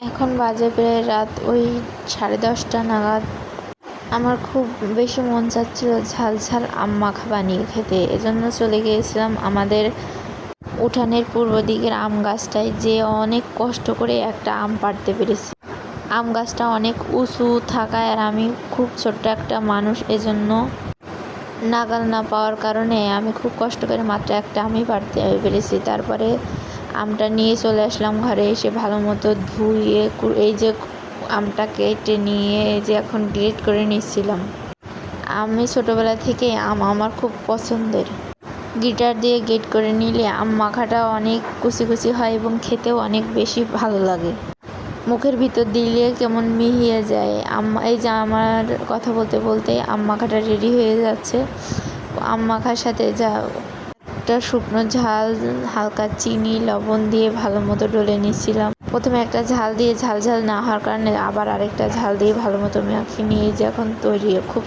এখন বাজে প্রায় রাত ওই 10:30 নাগাদ। আমার খুব বেশি মন চাচ্ছিল ঝাল ঝাল আম মাখা বানিয়ে খেতে, এজন্য চলে গিয়েছিলাম আমাদের উঠানের পূর্ব দিকের আম গাছটায়, যে অনেক কষ্ট করে একটা আম পাড়তে পেরেছি। আম গাছটা অনেক উঁচু থাকায় আর আমি খুব ছোট্ট একটা মানুষ, এজন্য নাগাল না পাওয়ার কারণে আমি খুব কষ্ট করে মাত্র একটা আমই পাড়তে পেরেছি। তারপরে আমটা নিয়ে চলে আসলাম ঘরে, এসে ভালো মতো ধুয়ে এই যে আমটা কেটে নিয়ে এই যে এখন গ্রেট করে নিচ্ছিলাম। আমি ছোটোবেলা থেকে আম আমার খুব পছন্দের। গ্রেটার দিয়ে গ্রেট করে নিলে আম মাখাটা অনেক কুচি কুচি হয় এবং খেতেও অনেক বেশি ভালো লাগে। মুখের ভিতর দিলে কেমন মিহিয়ে যায়। এই যে আমার কথা বলতে বলতে আম মাখাটা রেডি হয়ে যাচ্ছে। আম মাখার সাথে যা একটা শুকনো ঝাল, হালকা চিনি লবণ দিয়ে ভালো মতো ডলে নিচ্ছিলাম। প্রথমে একটা ঝাল দিয়ে ঝাল ঝাল না হওয়ার কারণে আবার আরেকটা ঝাল দিয়ে ভালো মতো মাখিয়ে নিয়ে যে এখন তৈরি। খুব